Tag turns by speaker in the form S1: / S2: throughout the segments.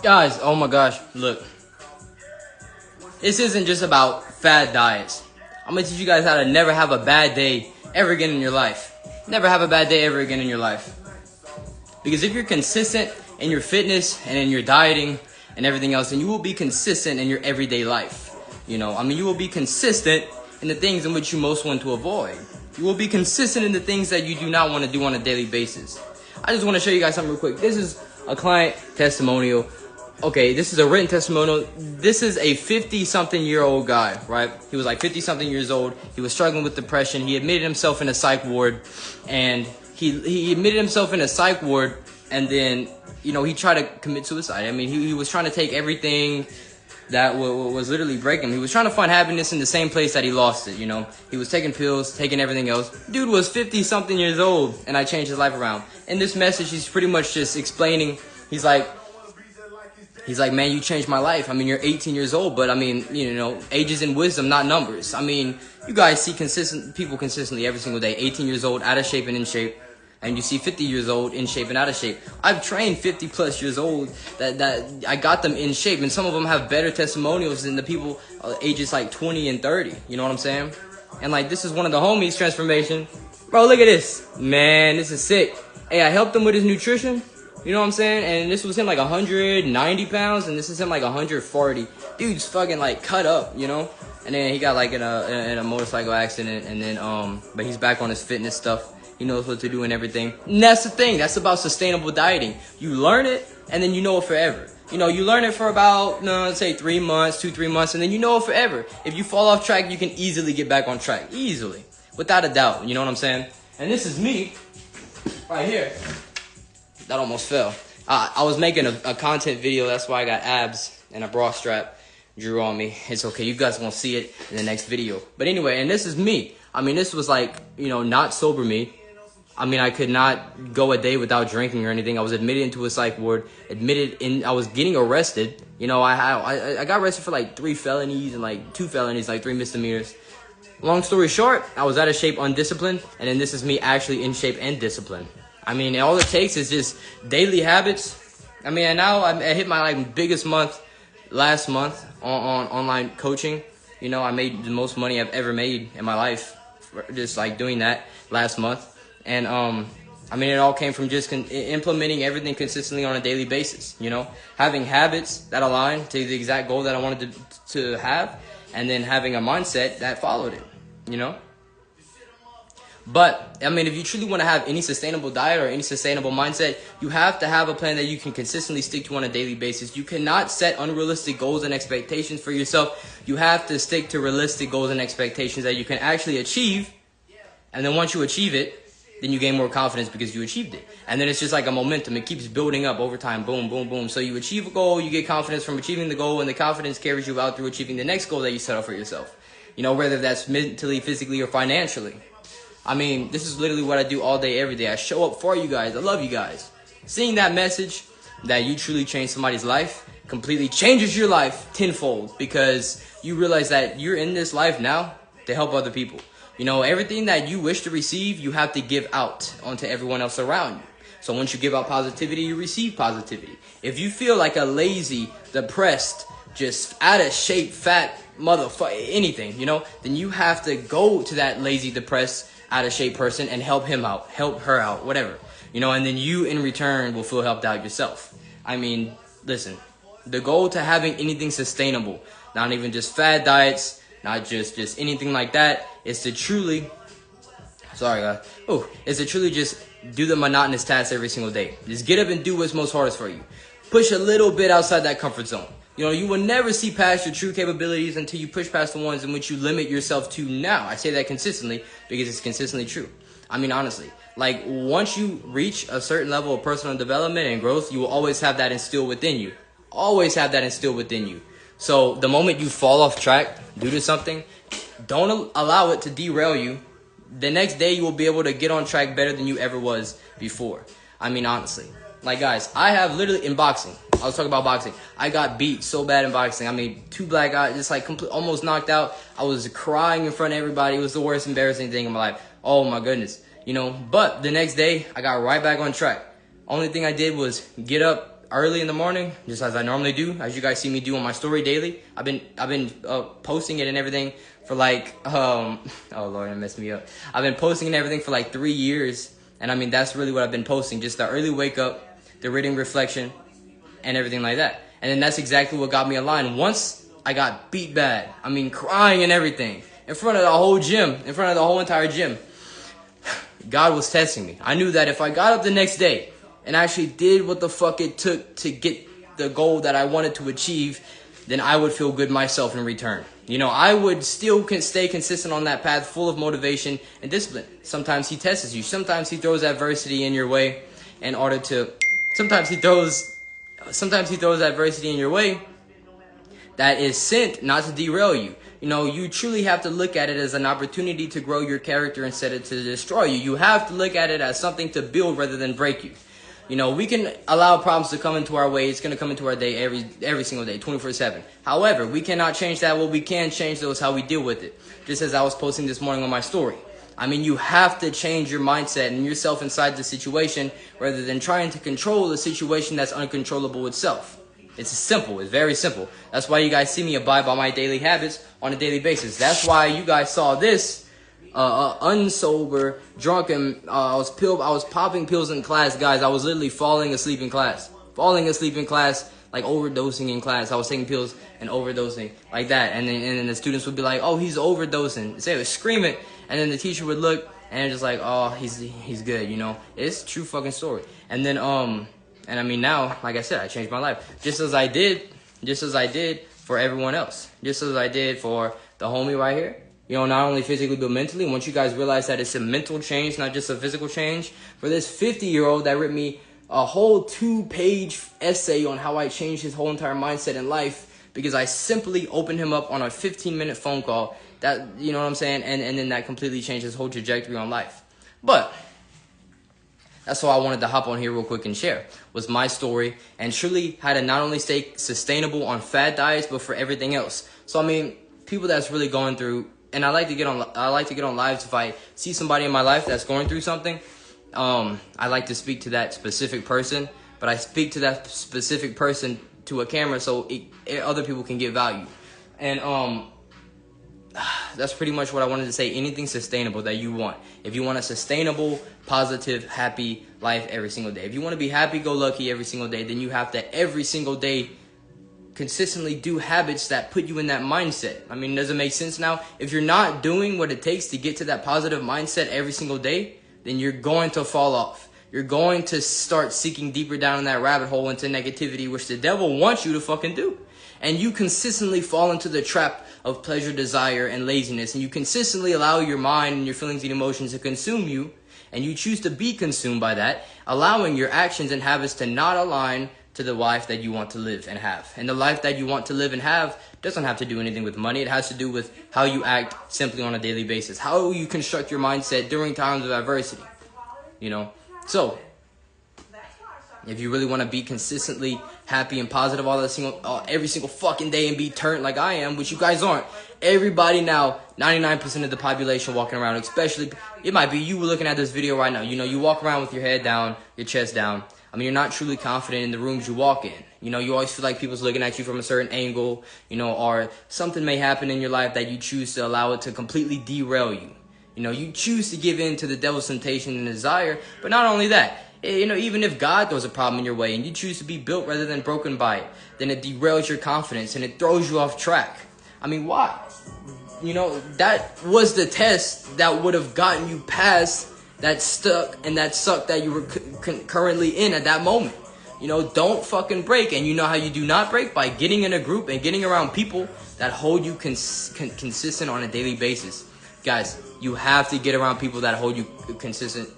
S1: Guys, oh my gosh, look. This isn't just about fad diets. I'm gonna teach you guys how to never have a bad day ever again in your life. Never have a bad day ever again in your life. Because if you're consistent in your fitness and in your dieting and everything else, then you will be consistent in your everyday life. You know, I mean, you will be consistent in the things in which you most want to avoid. You will be consistent in the things that you do not want to do on a daily basis. I just want to show you guys something real quick. This is a client testimonial. Okay, this is a written testimonial. This is a 50-something-year-old guy, right? He was like 50-something years old. He was struggling with depression. He admitted himself in a psych ward, and he admitted himself in a psych ward, and then, you know, he tried to commit suicide. I mean, he was trying to take everything that was literally breaking him. He was trying to find happiness in the same place that he lost it, you know. He was taking pills, taking everything else. Dude was 50-something years old, and I changed his life around. In this message, he's pretty much just explaining, he's like, man, you changed my life. I mean, you're 18 years old, but I mean, you know, age is in wisdom, not numbers. I mean, you guys see people consistently every single day, 18 years old, out of shape and in shape. And you see 50 years old, in shape and out of shape. I've trained 50 plus years old that I got them in shape. And some of them have better testimonials than the people ages like 20 and 30. You know what I'm saying? And like, this is one of the homies' transformation. Bro, look at this. Man, this is sick. Hey, I helped him with his nutrition. You know what I'm saying? And this was him like 190 pounds, and this is him like 140. Dude's fucking like cut up, you know? And then he got like in a motorcycle accident, and then but he's back on his fitness stuff. He knows what to do and everything. And that's the thing. That's about sustainable dieting. You learn it, and then you know it forever. You know, you learn it for about, let's say 3 months, 2-3 months, and then you know it forever. If you fall off track, you can easily get back on track. Easily. Without a doubt. You know what I'm saying? And this is me. Right here. That almost fell. I was making a content video. That's why I got abs and a bra strap drew on me. It's okay. You guys won't see it in the next video. But anyway, and this is me. I mean, this was like, you know, not sober me. I mean, I could not go a day without drinking or anything. I was admitted into a psych ward. I was getting arrested. You know, I got arrested for like 3 felonies and like 2 felonies, like 3 misdemeanors. Long story short, I was out of shape, undisciplined, and then this is me actually in shape and disciplined. I mean, all it takes is just daily habits. I mean, and now I hit my like biggest month last month on online coaching. You know, I made the most money I've ever made in my life, just like doing that last month. And I mean, it all came from just implementing everything consistently on a daily basis. You know, having habits that align to the exact goal that I wanted to have, and then having a mindset that followed it. You know. But, I mean, if you truly want to have any sustainable diet or any sustainable mindset, you have to have a plan that you can consistently stick to on a daily basis. You cannot set unrealistic goals and expectations for yourself. You have to stick to realistic goals and expectations that you can actually achieve. And then once you achieve it, then you gain more confidence because you achieved it. And then it's just like a momentum. It keeps building up over time. Boom, boom, boom. So you achieve a goal, you get confidence from achieving the goal, and the confidence carries you out through achieving the next goal that you set up for yourself. You know, whether that's mentally, physically, or financially. I mean, this is literally what I do all day, every day. I show up for you guys. I love you guys. Seeing that message that you truly change somebody's life completely changes your life tenfold, because you realize that you're in this life now to help other people. You know, everything that you wish to receive, you have to give out onto everyone else around you. So once you give out positivity, you receive positivity. If you feel like a lazy, depressed, just out of shape, fat motherfucker, anything, you know, then you have to go to that lazy, depressed, out of shape person and help him out, help her out, whatever, you know, and then you in return will feel helped out yourself. I mean, listen, the goal to having anything sustainable, not even just fad diets, not just anything like that, is to truly, is to truly just do the monotonous tasks every single day. Just get up and do what's most hardest for you. Push a little bit outside that comfort zone. You know, you will never see past your true capabilities until you push past the ones in which you limit yourself to now. I say that consistently because it's consistently true. I mean, honestly, like once you reach a certain level of personal development and growth, you will always have that instilled within you. Always have that instilled within you. So the moment you fall off track due to something, don't allow it to derail you. The next day you will be able to get on track better than you ever was before. I mean, honestly. Like, guys, I have literally, in boxing, I was talking about boxing, I got beat so bad in boxing. I mean, 2 black eyes, just like almost knocked out. I was crying in front of everybody. It was the worst embarrassing thing in my life. Oh, my goodness. you know. But the next day, I got right back on track. Only thing I did was get up early in the morning, just as I normally do, as you guys see me do on my story daily. I've been posting it and everything for like, oh Lord, it messed me up. I've been posting and everything for like 3 years. And I mean, that's really what I've been posting. Just the early wake up, the reading reflection, and everything like that. And then that's exactly what got me aligned. Once I got beat bad, I mean, crying and everything, in front of the whole gym, in front of the whole entire gym, God was testing me. I knew that if I got up the next day and actually did what the fuck it took to get the goal that I wanted to achieve, then I would feel good myself in return. You know, I would still stay consistent on that path, full of motivation and discipline. Sometimes he tests you. Sometimes he throws adversity in your way in order to, sometimes he throws adversity in your way that is sent not to derail you. You know, you truly have to look at it as an opportunity to grow your character instead of to destroy you. You have to look at it as something to build rather than break you. You know, we can allow problems to come into our way. It's going to come into our day every single day, 24/7. However, we cannot change that. What we can change, though, is how we deal with it. Just as I was posting this morning on my story. I mean, you have to change your mindset and yourself inside the situation rather than trying to control a situation that's uncontrollable itself. It's simple. It's very simple. That's why you guys see me abide by my daily habits on a daily basis. That's why you guys saw this unsober, drunken. I was popping pills in class, guys. I was literally falling asleep in class, like overdosing in class. I was taking pills and overdosing like that, and then the students would be like, "Oh, he's overdosing." They would scream it, and then the teacher would look and just like, "Oh, he's good," you know. It's a true fucking story. And then and I mean now, like I said, I changed my life just as I did for everyone else, just as I did for the homie right here. You know, not only physically, but mentally. Once you guys realize that it's a mental change, not just a physical change. For this 50-year-old that wrote me a whole 2-page essay on how I changed his whole entire mindset in life because I simply opened him up on a 15-minute phone call. That, you know what I'm saying? And then that completely changed his whole trajectory on life. But that's why I wanted to hop on here real quick and share, was my story, and truly how to not only stay sustainable on fad diets, but for everything else. So, I mean, people that's really going through, and I like to get on lives if I see somebody in my life that's going through something. I like to speak to that specific person, but I speak to that specific person to a camera so other people can get value. And that's pretty much what I wanted to say. Anything sustainable that you want. If you want a sustainable, positive, happy life every single day. If you want to be happy-go-lucky every single day, then you have to every single day consistently do habits that put you in that mindset. I mean, does it make sense now? If you're not doing what it takes to get to that positive mindset every single day, then you're going to fall off. You're going to start seeking deeper down in that rabbit hole into negativity, which the devil wants you to fucking do. And you consistently fall into the trap of pleasure, desire, and laziness. And you consistently allow your mind and your feelings and emotions to consume you. And you choose to be consumed by that, allowing your actions and habits to not align to the life that you want to live and have. And the life that you want to live and have doesn't have to do anything with money. It has to do with how you act simply on a daily basis. How you construct your mindset during times of adversity. You know? So, if you really want to be consistently happy and positive every single fucking day and be turned like I am, which you guys aren't. Everybody now, 99% of the population walking around, especially, it might be you looking at this video right now. You know, you walk around with your head down, your chest down. I mean, you're not truly confident in the rooms you walk in. You know, you always feel like people's looking at you from a certain angle, you know, or something may happen in your life that you choose to allow it to completely derail you. You know, you choose to give in to the devil's temptation and desire, but not only that, you know, even if God throws a problem in your way and you choose to be built rather than broken by it, then it derails your confidence and it throws you off track. I mean, why? You know, that was the test that would have gotten you past that stuck and that suck that you were currently in at that moment. You know, don't fucking break. And you know how you do not break? By getting in a group and getting around people that hold you consistent on a daily basis. Guys, you have to get around people that hold you consistent,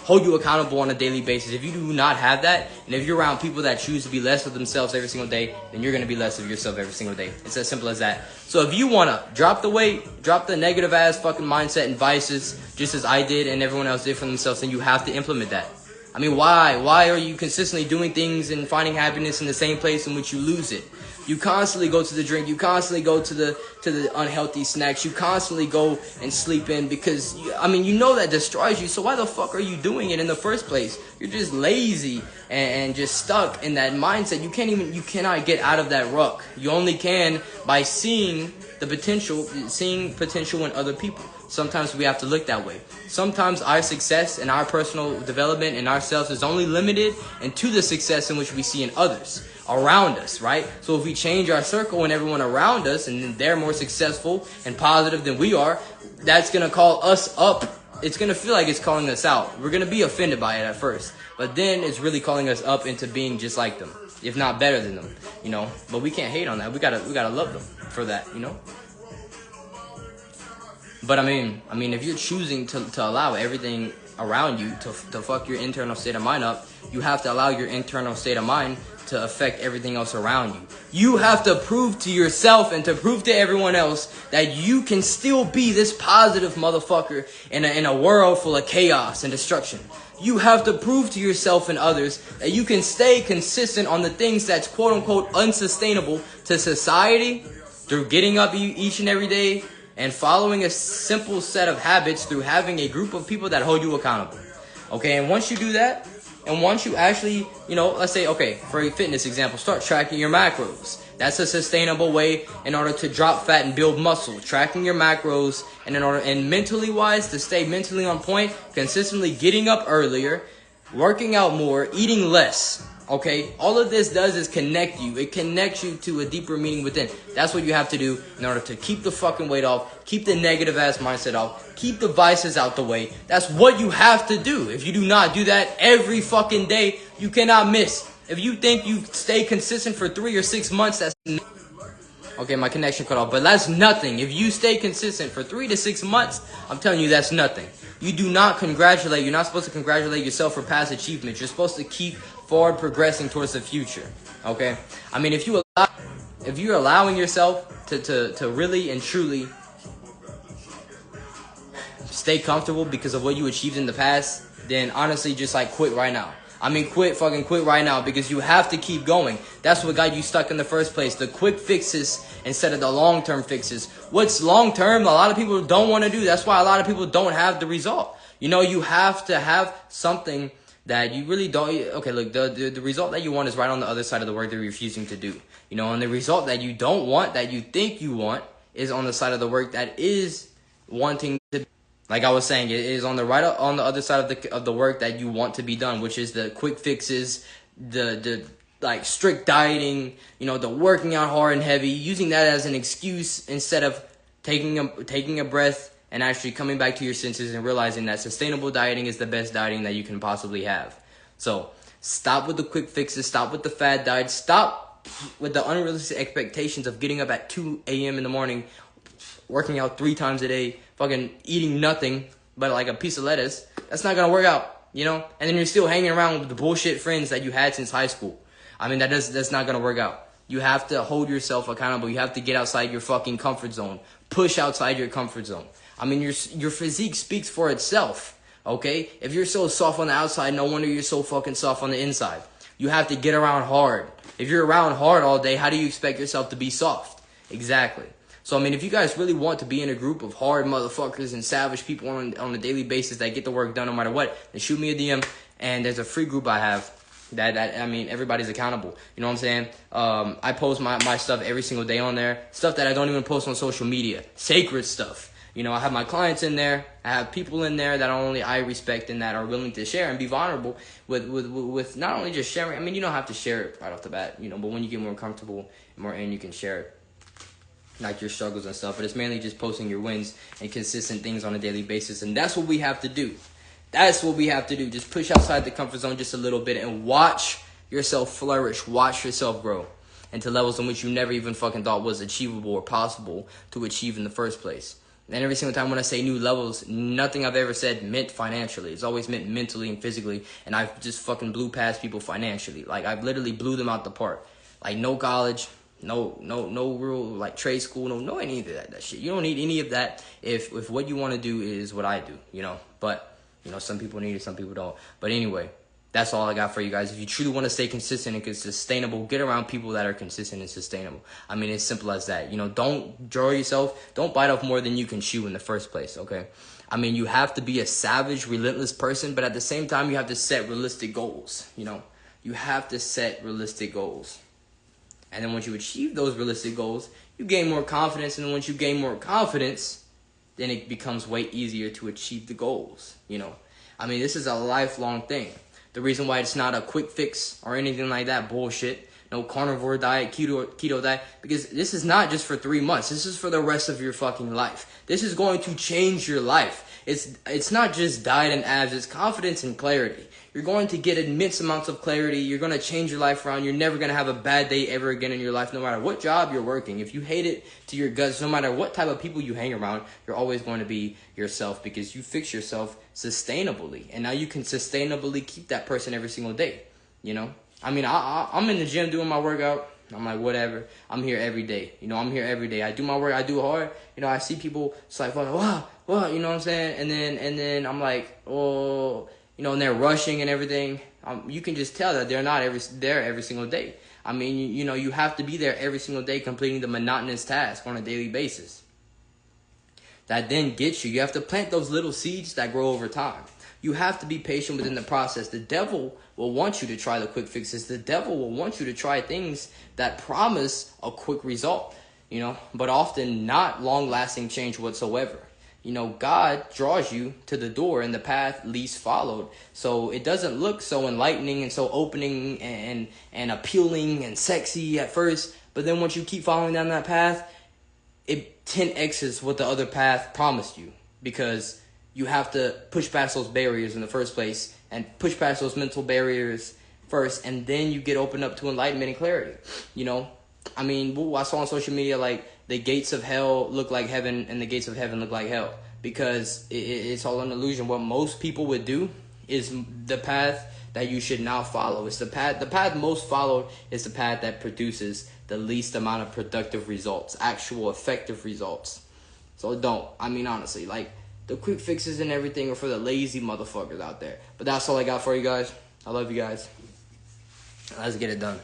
S1: hold you accountable on a daily basis. If you do not have that, and if you're around people that choose to be less of themselves every single day, then you're going to be less of yourself every single day. It's as simple as that. So if you want to drop the weight, drop the negative ass fucking mindset and vices, just as I did and everyone else did for themselves, then you have to implement that. I mean, why? Why are you consistently doing things and finding happiness in the same place in which you lose it? You constantly go to the drink. You constantly go to the unhealthy snacks. You constantly go and sleep in because, you know that destroys you. So why the fuck are you doing it in the first place? You're just lazy and just stuck in that mindset. You cannot get out of that rut. You only can by seeing potential in other people. Sometimes we have to look that way. Sometimes our success and our personal development in ourselves is only limited into the success in which we see in others around us, right? So if we change our circle and everyone around us and they're more successful and positive than we are, that's going to call us up. It's going to feel like it's calling us out. We're going to be offended by it at first, but then it's really calling us up into being just like them, if not better than them, but we can't hate on that. We gotta love them for that, But I mean, if you're choosing to allow everything around you to fuck your internal state of mind up, you have to allow your internal state of mind to affect everything else around you. You have to prove to yourself and to prove to everyone else that you can still be this positive motherfucker in a world full of chaos and destruction. You have to prove to yourself and others that you can stay consistent on the things that's quote unquote unsustainable to society through getting up each and every day and following a simple set of habits through having a group of people that hold you accountable. Okay, and once you do that, and once you actually, let's say, okay, for a fitness example, start tracking your macros. That's a sustainable way in order to drop fat and build muscle. Tracking your macros, and mentally wise, to stay mentally on point, consistently getting up earlier, working out more, eating less. Okay, all of this does is connect you. It connects you to a deeper meaning within. That's what you have to do in order to keep the fucking weight off, keep the negative ass mindset off, keep the vices out the way. That's what you have to do. If you do not do that every fucking day, you cannot miss. If you think you stay consistent for 3 or 6 months, that's okay, my connection cut off, but that's nothing. If you stay consistent for 3 to 6 months, I'm telling you that's nothing. You do not congratulate. You're not supposed to congratulate yourself for past achievements. You're supposed to keep forward progressing towards the future. Okay? If you're allowing yourself to really and truly stay comfortable because of what you achieved in the past, then honestly just quit right now. Quit right now, because you have to keep going. That's what got you stuck in the first place. The quick fixes instead of the long-term fixes. What's long-term, a lot of people don't want to do. That's why a lot of people don't have the result. You have to have something that you really don't. Okay, look, the result that you want is right on the other side of the work that you're refusing to do. And the result that you don't want, that you think you want, is on the side of the work that is wanting to. Like I was saying, it is on the other side of the work that you want to be done, which is the quick fixes, the strict dieting, the working out hard and heavy, using that as an excuse instead of taking a breath and actually coming back to your senses and realizing that sustainable dieting is the best dieting that you can possibly have. So stop with the quick fixes, stop with the fad diet, stop with the unrealistic expectations of getting up at 2 a.m. in the morning, working out 3 times a day, fucking eating nothing but a piece of lettuce. That's not gonna work out, and then you're still hanging around with the bullshit friends that you had since high school. That's not gonna work out. You have to hold yourself accountable. You have to get outside your fucking comfort zone. Push outside your comfort zone. Your physique speaks for itself, okay? If you're so soft on the outside, no wonder you're so fucking soft on the inside. You have to get around hard. If you're around hard all day, how do you expect yourself to be soft? Exactly. So, if you guys really want to be in a group of hard motherfuckers and savage people on a daily basis that get the work done no matter what, then shoot me a DM. And there's a free group I have that everybody's accountable. You know what I'm saying? I post my stuff every single day on there. Stuff that I don't even post on social media. Sacred stuff. I have my clients in there. I have people in there that only I respect and that are willing to share and be vulnerable with not only just sharing. You don't have to share it right off the bat, but when you get more comfortable and more in, you can share it. Your struggles and stuff, but it's mainly just posting your wins and consistent things on a daily basis, and that's what we have to do. Just push outside the comfort zone just a little bit and watch yourself flourish, watch yourself grow into levels in which you never even fucking thought was achievable or possible to achieve in the first place. And every single time when I say new levels, nothing I've ever said meant financially. It's always meant mentally and physically, and I've just fucking blew past people financially. I've literally blew them out the park. No college, no real trade school, no any of that shit. You don't need any of that if what you want to do is what I do, But some people need it, some people don't. But anyway, That's all I got for you guys. If you truly want to stay consistent and sustainable, get around people that are consistent and sustainable. I mean, it's simple as that. Don't draw yourself. Don't bite off more than you can chew in the first place, okay? I mean, you have to be a savage, relentless person, but at the same time, you have to set realistic goals, You have to set realistic goals. And then once you achieve those realistic goals, you gain more confidence. And then once you gain more confidence, then it becomes way easier to achieve the goals, I mean, this is a lifelong thing. The reason why it's not a quick fix or anything like that bullshit, no carnivore diet, keto diet, because this is not just for 3 months. This is for the rest of your fucking life. This is going to change your life. It's not just diet and abs, it's confidence and clarity. You're going to get immense amounts of clarity. You're going to change your life around. You're never going to have a bad day ever again in your life, no matter what job you're working. If you hate it to your guts, no matter what type of people you hang around, you're always going to be yourself because you fix yourself sustainably. And now you can sustainably keep that person every single day, I mean, I'm in the gym doing my workout. I'm like, whatever. I'm here every day. I'm here every day. I do my work. I do hard. I see people. It's like, wow, you know what I'm saying? And then I'm like, oh, and they're rushing and everything. You can just tell that they're not there every single day. I mean, you have to be there every single day completing the monotonous task on a daily basis. That then gets you. You have to plant those little seeds that grow over time. You have to be patient within the process. The devil will want you to try the quick fixes. The devil will want you to try things that promise a quick result, but often not long-lasting change whatsoever. God draws you to the door and the path least followed. So it doesn't look so enlightening and so opening and appealing and sexy at first. But then once you keep following down that path, it 10x's what the other path promised you. Because you have to push past those barriers in the first place and push past those mental barriers first. And then you get opened up to enlightenment and clarity. I mean, I saw on social media, like, the gates of hell look like heaven and the gates of heaven look like hell. Because it's all an illusion. What most people would do is the path that you should now follow. It's the path most followed is the path that produces the least amount of productive results, actual effective results. So honestly, like, the quick fixes and everything are for the lazy motherfuckers out there. But that's all I got for you guys. I love you guys. Let's get it done.